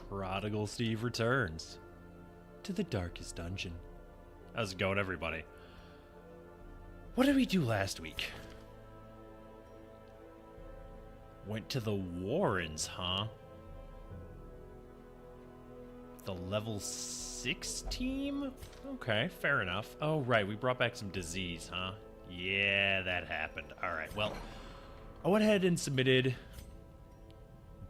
Prodigal Steve returns to the darkest dungeon. How's it going, everybody? What did we do last week? Went to the Warrens, huh? The level 6 team? Okay, fair enough. Oh, right, we brought back some disease, huh? Yeah, that happened. Alright, well, I went ahead and submitted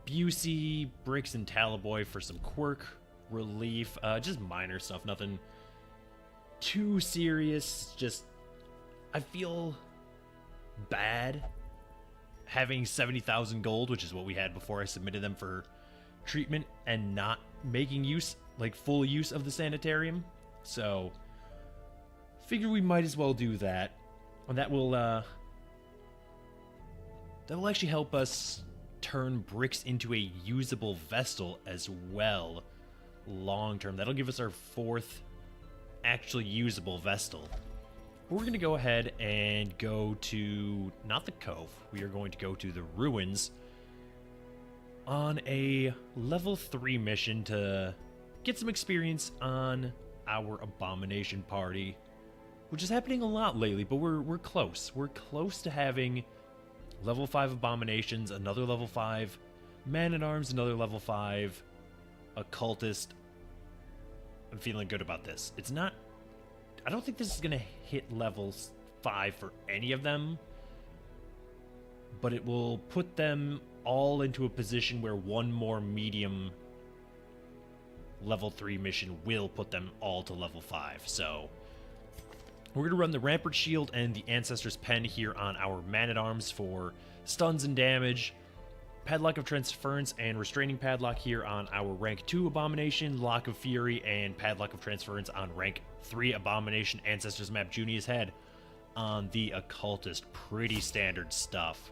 Busey, Bricks, and Talaboy for some quirk relief. Just minor stuff, nothing too serious. Just, I feel bad having 70,000 gold, which is what we had before I submitted them for treatment, and not making use, like full use of the sanitarium. So, figure we might as well do that. And that will actually help us turn Bricks into a usable Vestal as well, long term. That'll give us our 4th actually usable Vestal. We're going to go ahead and go to, not the Cove, we are going to go to the Ruins on a level 3 mission to get some experience on our Abomination party, which is happening a lot lately, but we're close. We're close to having level 5 Abominations, another level 5 Man-at-Arms, another level 5 Occultist. I'm feeling good about this. It's not... I don't think this is going to hit level 5 for any of them, but it will put them all into a position where one more medium level 3 mission will put them all to level 5. So we're going to run the Rampart Shield and the Ancestor's Pen here on our Man-at-Arms for stuns and damage. Padlock of Transference and Restraining Padlock here on our rank 2 Abomination, Lock of Fury, and Padlock of Transference on rank 3 Abomination, Ancestor's Map Junia's Head on the Occultist. Pretty standard stuff.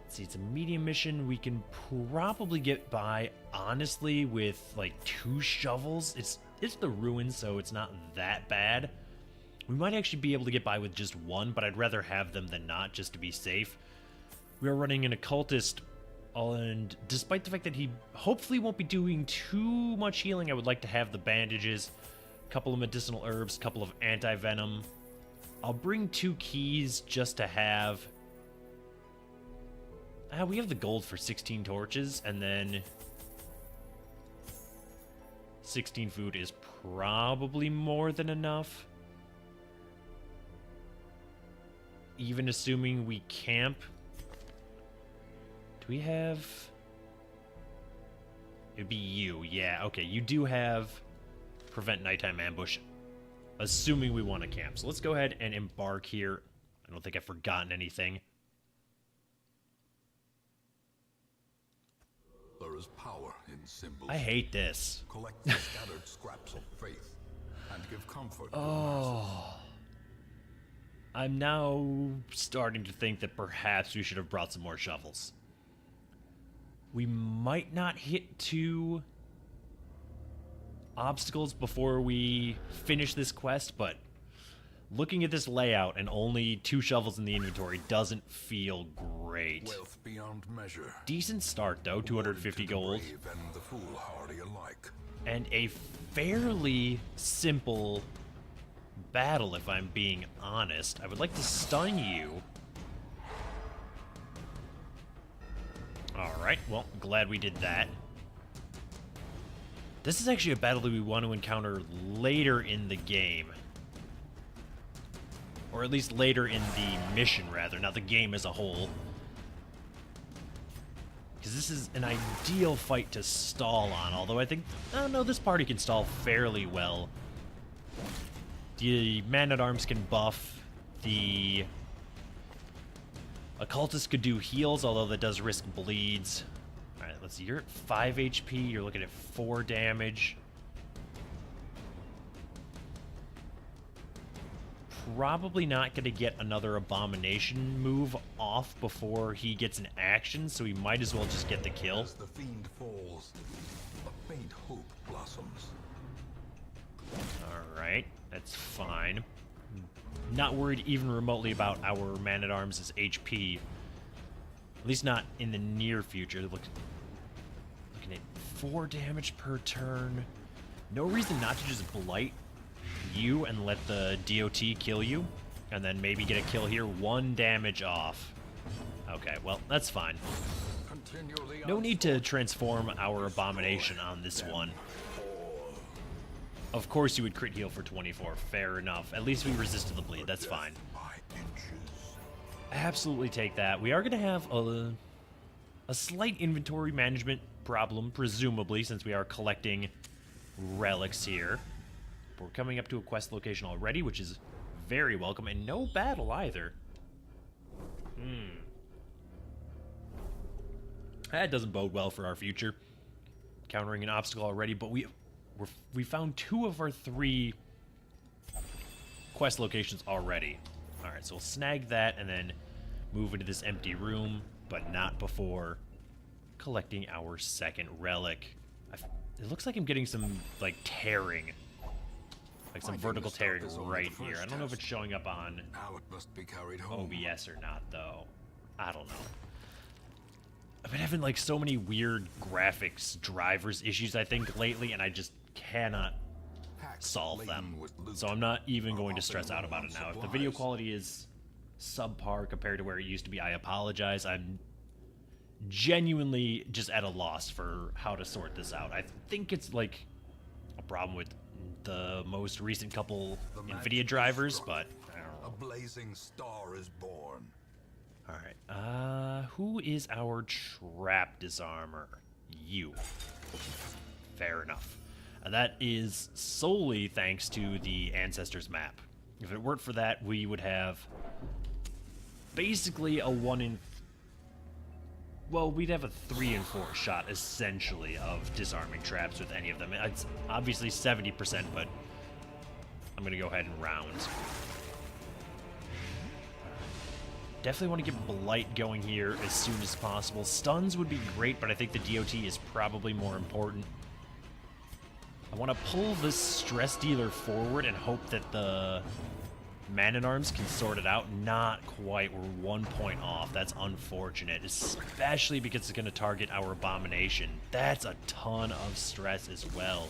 Let's see, it's a medium mission. We can probably get by, honestly, with like 2 shovels. It's the Ruins, so it's not that bad. We might actually be able to get by with just 1, but I'd rather have them than not, just to be safe. We are running an Occultist, and despite the fact that he hopefully won't be doing too much healing, I would like to have the bandages, a couple of medicinal herbs, a couple of anti-venom. I'll bring 2 keys just to have... we have the gold for 16 torches, and then 16 food is probably more than enough. Even assuming we camp. Do we have... It'd be you, yeah, okay. You do have Prevent Nighttime Ambush, assuming we want to camp. So let's go ahead and embark here. I don't think I've forgotten anything. There is power in symbols. I hate this. Collect the scattered scraps of faith and give comfort to the Oh. I'm now starting to think that perhaps we should have brought some more shovels. We might not hit 2 obstacles before we finish this quest, but looking at this layout and only 2 shovels in the inventory doesn't feel great. wealth beyond measure. Decent start, though, 250 gold. The brave and the foolhardy alike. And a fairly simple battle, if I'm being honest. I would like to stun you. Alright, well, glad we did that. This is actually a battle that we want to encounter later in the game. Or at least later in the mission, rather, not the game as a whole. Because this is an ideal fight to stall on, although I think... Oh no, this party can stall fairly well. The Man-at-Arms can buff. The Occultist could do heals, although that does risk bleeds. Alright, let's see. You're at 5 HP. You're looking at 4 damage. Probably not going to get another Abomination move off before he gets an action, so he might as well just get the kill. As the fiend falls, a faint hope blossoms. Alright, that's fine. Not worried even remotely about our Man-at-Arms' HP. At least not in the near future. Look, Can hit 4 damage per turn. No reason not to just blight you and let the DOT kill you. And then maybe get a kill here. 1 damage off. Okay, well, that's fine. No need to transform our abomination on this one. Of course you would crit heal for 24. Fair enough. At least we resisted the bleed. That's fine. Absolutely take that. We are going to have a slight inventory management problem, presumably, since we are collecting relics here. We're coming up to a quest location already, which is very welcome, and no battle either. That doesn't bode well for our future. Countering an obstacle already, but we found 2 of our 3 quest locations already. Alright, so we'll snag that and then move into this empty room, but not before collecting our second relic. It looks like I'm getting some, like, tearing. Like some vertical tearing right here. I don't know if it's showing up on OBS or not, though. I don't know. I've been having, like, so many weird graphics drivers issues, I think, lately, and I just cannot solve them. So I'm not even going to stress out about it now. If the video quality is subpar compared to where it used to be, I apologize. I'm genuinely just at a loss for how to sort this out. I think it's, like, a problem with the most recent couple NVIDIA drivers, but I don't know. A blazing star is born. Alright, who is our trap disarmer? You. Fair enough. And that is solely thanks to the Ancestors map. If it weren't for that, we would have basically a 1 in... Well, we'd have a 3 in 4 shot, essentially, of disarming traps with any of them. It's obviously 70%, but I'm going to go ahead and round. Definitely want to get Blight going here as soon as possible. Stuns would be great, but I think the DOT is probably more important. I want to pull this stress dealer forward and hope that the Man-at-Arms can sort it out. Not quite. We're 1 point off. That's unfortunate, especially because it's going to target our Abomination. That's a ton of stress as well.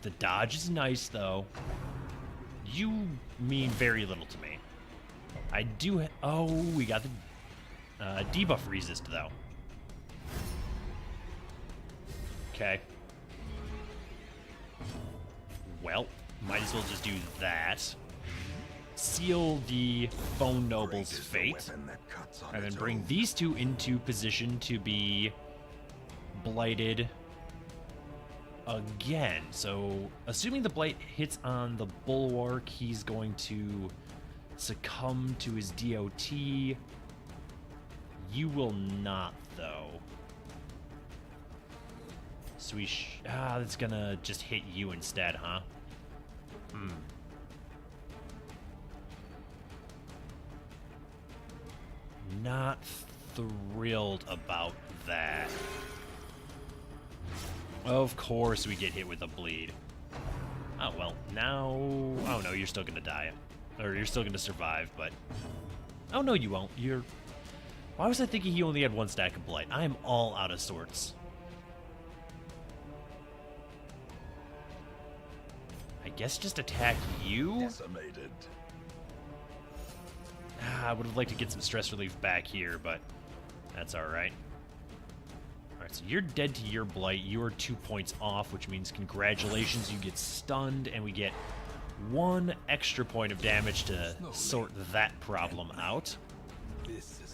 The dodge is nice, though. You mean very little to me. I do... Oh, we got the debuff resist, though. Okay. Well, might as well just do that. Seal the Bone Noble's fate. And then bring these 2 into position to be blighted again. So, assuming the blight hits on the Bulwark, he's going to succumb to his DOT. You will not, though. So that's gonna just hit you instead, huh? Not thrilled about that. Of course we get hit with a bleed. Oh, well, now... Oh, no, you're still gonna die. Or you're still gonna survive, but... Oh, no, you won't. You're... Why was I thinking he only had 1 stack of blight? I am all out of sorts. I guess just attack you? Decimated. I would have liked to get some stress relief back here, but that's alright. Alright, so you're dead to your blight. You are 2 points off, which means congratulations, you get stunned, and we get 1 extra point of damage to sort that problem out.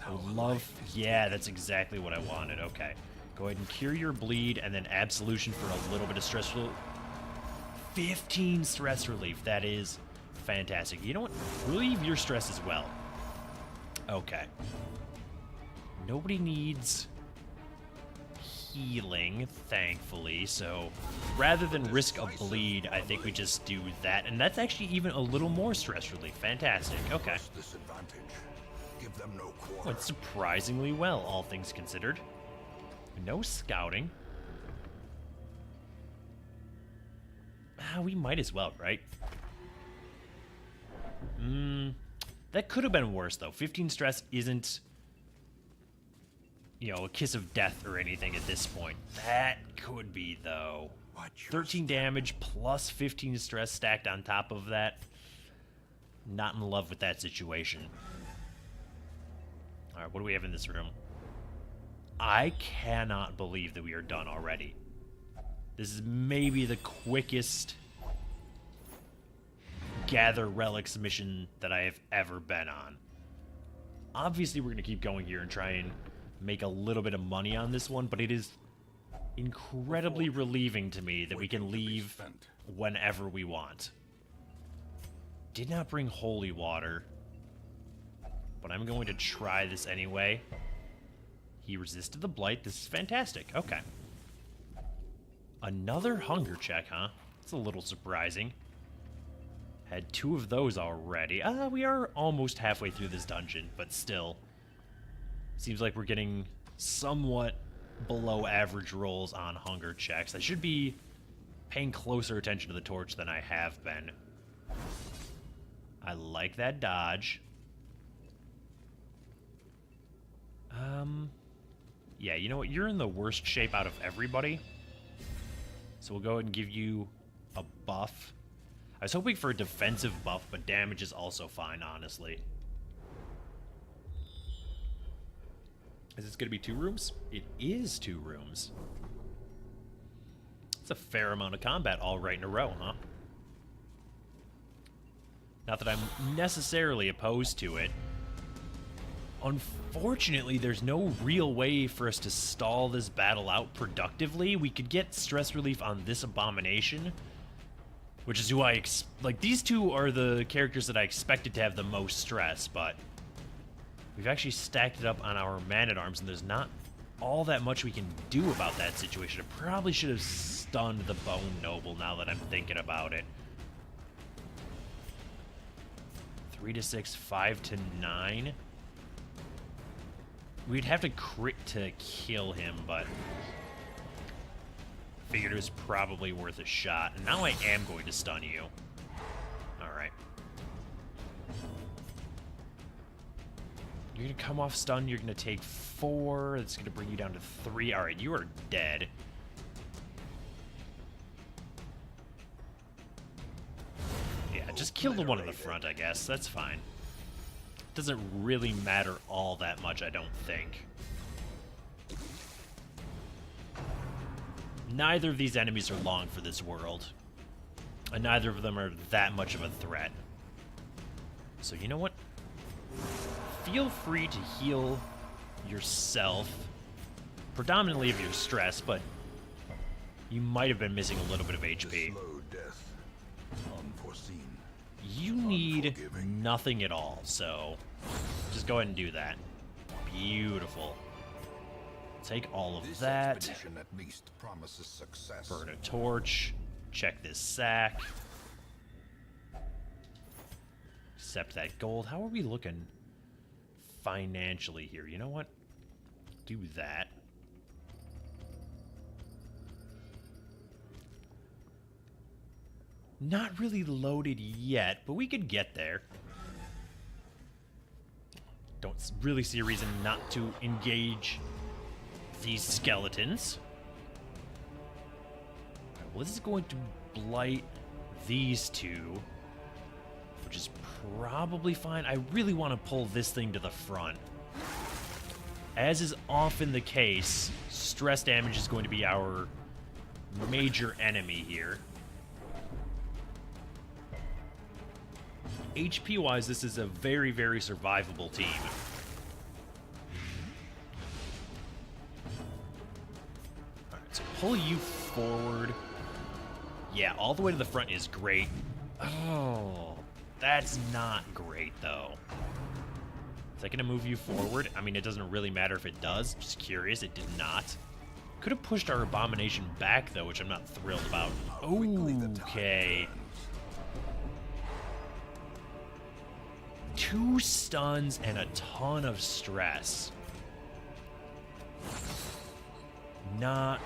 I would love... Yeah, that's exactly what I wanted. Okay. Go ahead and cure your bleed, and then absolution for a little bit of stress relief. 15 stress relief. That is fantastic. You know what? Relieve your stress as well. Okay. Nobody needs healing, thankfully, so rather than risk a bleed, I think we just do that, and that's actually even a little more stress relief. Fantastic. Okay. Went surprisingly well, all things considered. No scouting. We might as well, right? That could have been worse, though. 15 stress isn't you know, a kiss of death or anything at this point. That could be, though. 13 damage plus 15 stress stacked on top of that. Not in love with that situation. Alright, what do we have in this room? I cannot believe that we are done already. This is maybe the quickest gather relics mission that I have ever been on. Obviously, we're going to keep going here and try and make a little bit of money on this one, but it is incredibly relieving to me that we can leave whenever we want. Did not bring holy water, but I'm going to try this anyway. He resisted the blight. This is fantastic. Okay. Another hunger check, huh? It's a little surprising. Had 2 of those already. We are almost halfway through this dungeon, but still. Seems like we're getting somewhat below average rolls on hunger checks. I should be paying closer attention to the torch than I have been. I like that dodge. Yeah, you know what? You're in the worst shape out of everybody. So we'll go ahead and give you a buff. I was hoping for a defensive buff, but damage is also fine, honestly. Is this going to be 2 rooms? It is 2 rooms. It's a fair amount of combat all right in a row, huh? Not that I'm necessarily opposed to it. Unfortunately, there's no real way for us to stall this battle out productively. We could get stress relief on this abomination, which is who like, these 2 are the characters that I expected to have the most stress, but we've actually stacked it up on our man-at-arms, and there's not all that much we can do about that situation. I probably should have stunned the Bone Noble now that I'm thinking about it. 3 to 6, 5 to 9. We'd have to crit to kill him, but figured it was probably worth a shot. And now I am going to stun you. Alright. You're going to come off stun. You're going to take 4. That's going to bring you down to 3. Alright, you are dead. Yeah, just kill the one in the front, I guess. That's fine. Doesn't really matter all that much, I don't think. Neither of these enemies are long for this world. And neither of them are that much of a threat. So you know what? Feel free to heal yourself. Predominantly of your stress, but you might have been missing a little bit of HP. Slow death. Unforeseen. You need nothing at all, so just go ahead and do that. Beautiful. Take all of that. This expedition at least promises success. Burn a torch. Check this sack. Accept that gold. How are we looking financially here? You know what? Do that. Not really loaded yet, but we could get there. Don't really see a reason not to engage these skeletons. Alright, well, this is going to blight these 2, which is probably fine. I really want to pull this thing to the front. As is often the case, stress damage is going to be our major enemy here. HP-wise, this is a very, very survivable team. Alright, so pull you forward. Yeah, all the way to the front is great. Oh, that's not great, though. Is that going to move you forward? I mean, it doesn't really matter if it does. Just curious, it did not. Could have pushed our abomination back, though, which I'm not thrilled about. Okay. 2 stuns and a ton of stress. Not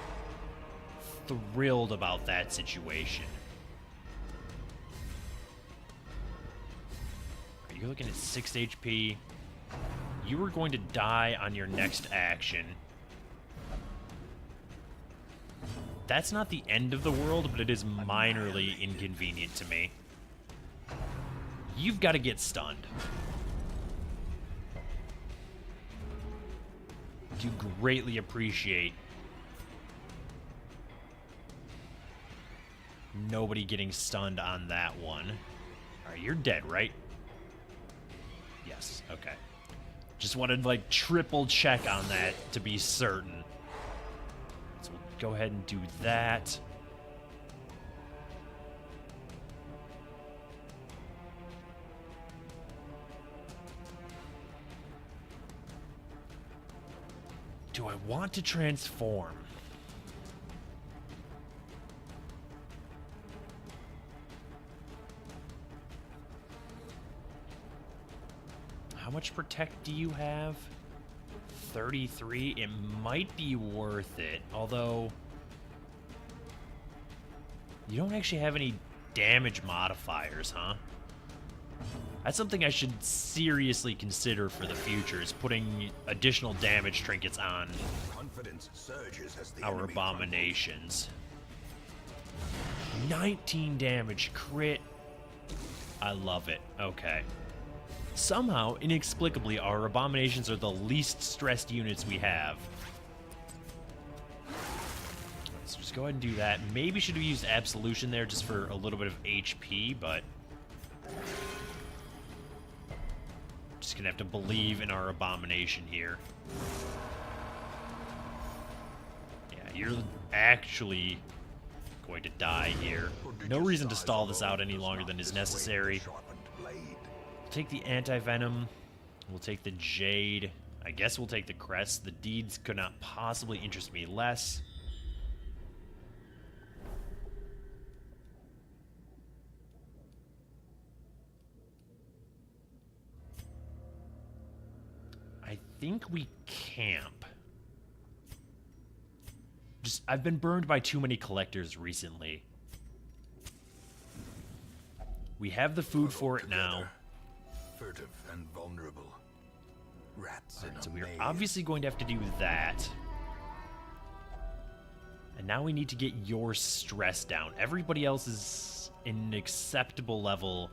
thrilled about that situation. You're looking at 6 HP. You are going to die on your next action. That's not the end of the world, but it is minorly inconvenient to me. You've got to get stunned. Do greatly appreciate nobody getting stunned on that one. All right, you're dead, right? Yes, okay. Just wanted to, like, triple check on that to be certain. So we'll go ahead and do that. Do I want to transform? How much protect do you have? 33. It might be worth it, although you don't actually have any damage modifiers, huh? That's something I should seriously consider for the future, is putting additional damage trinkets on Confidence surges as the our enemy abominations. 19 damage crit. I love it. Okay. Somehow, inexplicably, our abominations are the least stressed units we have. Let's just go ahead and do that. Maybe should have used Absolution there just for a little bit of HP, but just gonna have to believe in our abomination here. Yeah, you're actually going to die here. No reason to stall this out any longer than is necessary. We'll take the Anti-Venom. We'll take the Jade. I guess we'll take the Crest. The Deeds could not possibly interest me less. I think we camp. I've been burned by too many collectors recently. We have the food for it now. Furtive and vulnerable. Rats in a So we're maze. obviously going to have to do that. And now we need to get your stress down. Everybody else is in an acceptable level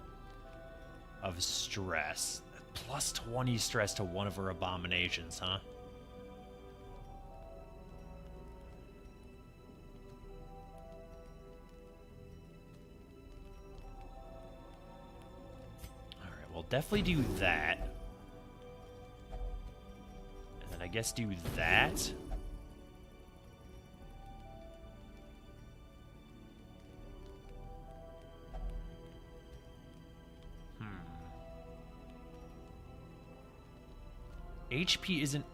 of stress. Plus 20 stress to one of our abominations, huh? Alright, we'll definitely do that. And then I guess do that. HP isn't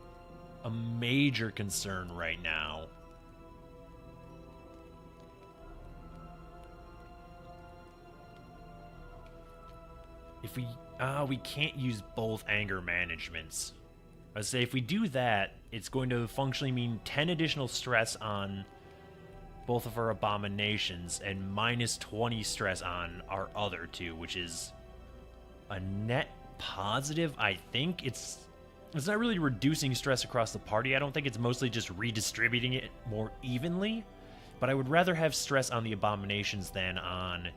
a major concern right now. If we can't use both anger managements. I'd say if we do that, it's going to functionally mean 10 additional stress on both of our abominations and minus 20 stress on our other two, which is a net positive. I think it's not really reducing stress across the party. I don't think it's mostly just redistributing it more evenly. But I would rather have stress on the abominations than on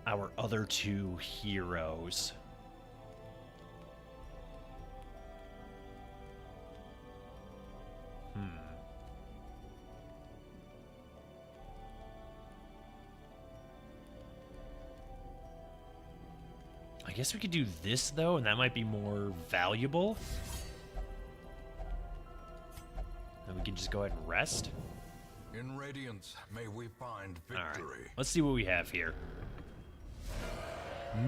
our other two heroes. I guess we could do this, though, and that might be more valuable. Then we can just go ahead and rest. In Radiance, may we find All right, victory. let's see what we have here.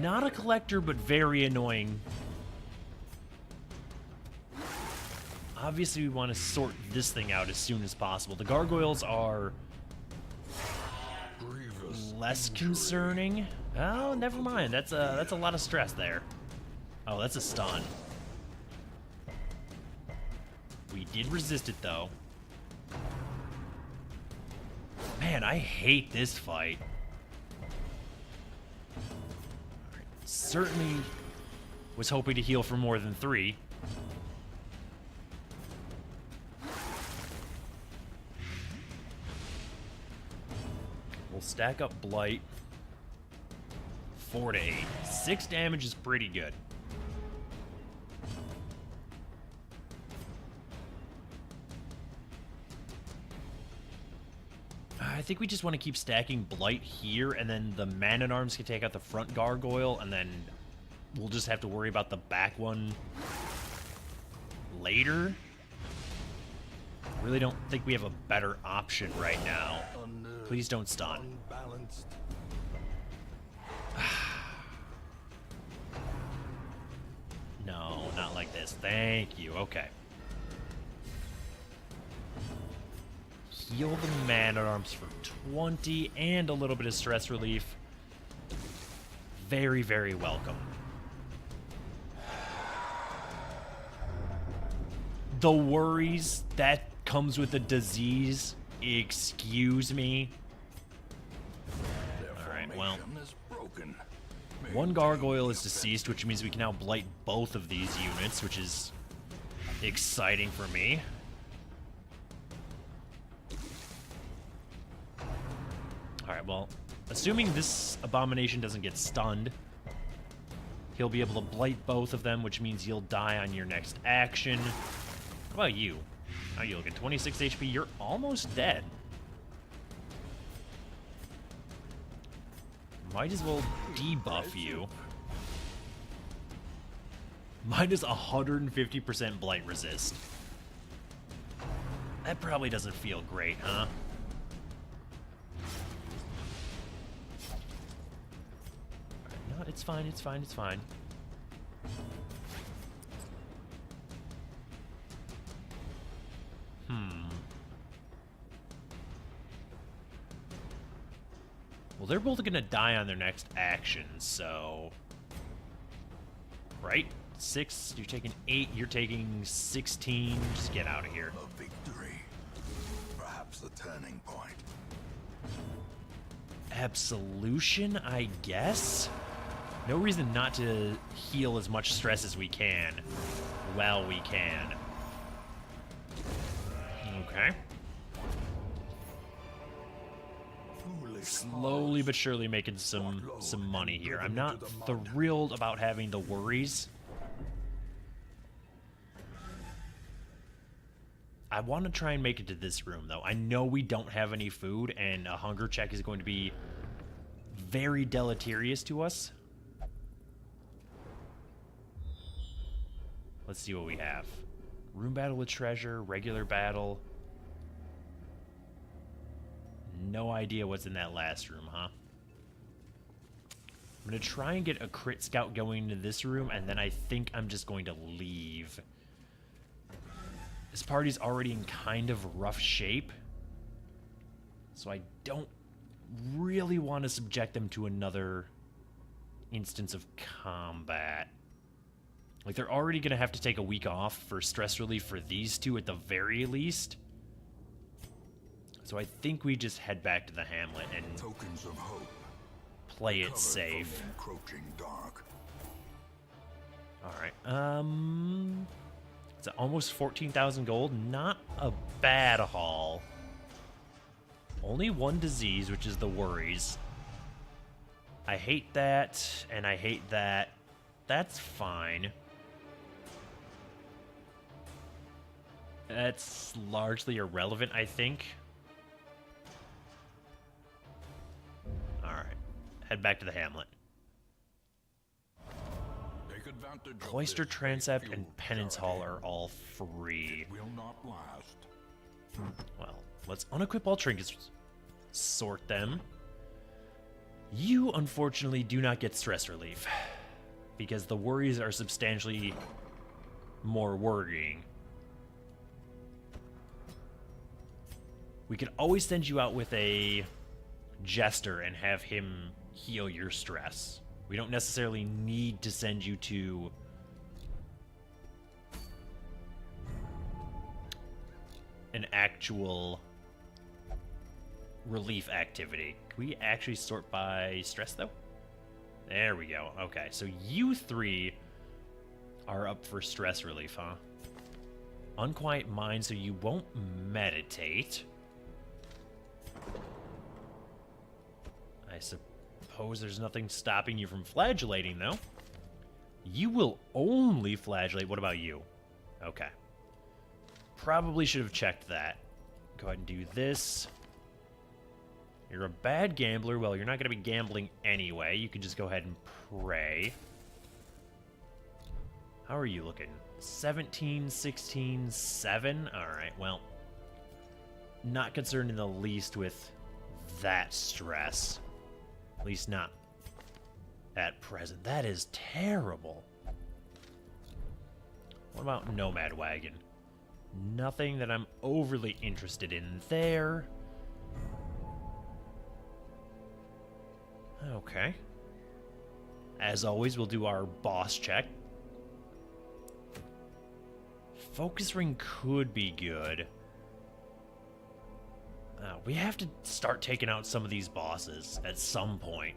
Not a collector, but very annoying. Obviously, we want to sort this thing out as soon as possible. The gargoyles are Grievous less injury. concerning. Oh, never mind. That's a lot of stress there. Oh, that's a stun. We did resist it, though. Man, I hate this fight. Alright, Certainly was hoping to heal for more than 3. We'll stack up Blight. 4 to 8. 6 damage is pretty good. I think we just want to keep stacking Blight here, and then the Man-at-Arms can take out the front Gargoyle, and then we'll just have to worry about the back one later. Really don't think we have a better option right now. Please don't stun. No, not like this. Thank you. Okay. Heal the Man-at-Arms for 20 and a little bit of stress relief. Very, very welcome. The worries that comes with the disease. Excuse me. Alright, well. One Gargoyle is deceased, which means we can now blight both of these units, which is exciting for me. Alright, well, assuming this abomination doesn't get stunned, he'll be able to blight both of them, which means you'll die on your next action. How about you? How are you looking? 26 HP? You're almost dead. Might as well debuff you. Mine is 150% blight resist. That probably doesn't feel great, huh? No, it's fine, it's fine, it's fine. Well, they're both gonna die on their next action, so... Right? 6, you're taking 8, you're taking 16. Just get out of here. A victory. Perhaps the turning point. Absolution, I guess? No reason not to heal as much stress as we can. Well, we can. Okay. Slowly but surely making some money here. I'm not thrilled about having the worries. I want to try and make it to this room, though. I know we don't have any food, and a hunger check is going to be very deleterious to us. Let's see what we have. Room battle with treasure, regular battle. No idea what's in that last room, huh? I'm going to try and get a crit scout going into this room, and then I think I'm just going to leave. This party's already in kind of rough shape, so I don't really want to subject them to another instance of combat. Like, they're already going to have to take a week off for stress relief for these two at the very least. So I think we just head back to the hamlet and Tokens of hope. play it safe. Encroaching dark. Alright, it's almost 14,000 gold. Not a bad haul. Only one disease, which is the worries. I hate that, and I hate that. That's fine. That's largely irrelevant, I think. Alright. Head back to the hamlet. Cloister Transept and Penance Hall are all free. Will not last. Well, let's unequip all trinkets. Sort them. You, unfortunately, do not get stress relief. Because the worries are substantially more worrying. We could always send you out with a Jester and have him heal your stress. We don't necessarily need to send you to an actual relief activity. Can we actually sort by stress, though? There we go. Okay, so you three are up for stress relief, huh? Unquiet mind, so you won't meditate. I suppose there's nothing stopping you from flagellating, though. You will only flagellate. What about you? Okay. Probably should have checked that. Go ahead and do this. You're a bad gambler. Well, you're not going to be gambling anyway. You can just go ahead and pray. How are you looking? 17, 16, 7? Alright, well. Not concerned in the least with that stress. At least not at present. That is terrible. What about Nomad Wagon? Nothing that I'm overly interested in there. Okay. As always, we'll do our boss check. Focus ring could be good. We have to start taking out some of these bosses at some point.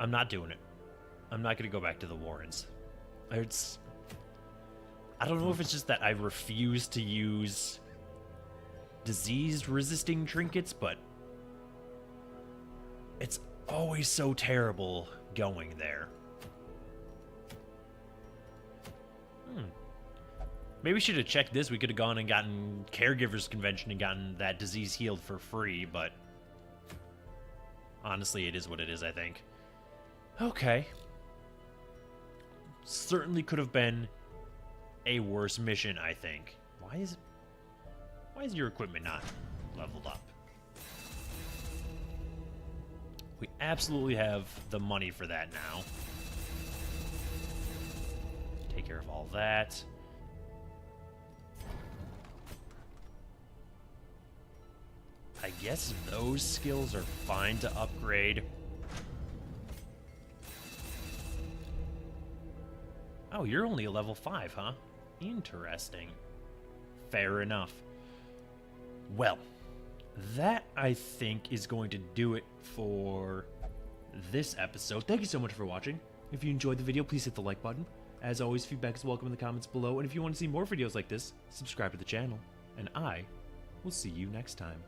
I'm not doing it. I'm not going to go back to the Warrens. I don't know if it's just that I refuse to use disease-resisting trinkets, but it's always so terrible going there. Maybe we should have checked this. We could have gone and gotten Caregivers Convention and gotten that disease healed for free, but honestly, it is what it is, I think. Okay. Certainly could have been a worse mission, I think. Why is your equipment not leveled up? We absolutely have the money for that now. Take care of all that. I guess those skills are fine to upgrade. Oh, you're only a level 5, huh? Interesting. Fair enough. Well, that, I think, is going to do it for this episode. Thank you so much for watching. If you enjoyed the video, please hit the like button. As always, feedback is welcome in the comments below. And if you want to see more videos like this, subscribe to the channel. And I will see you next time.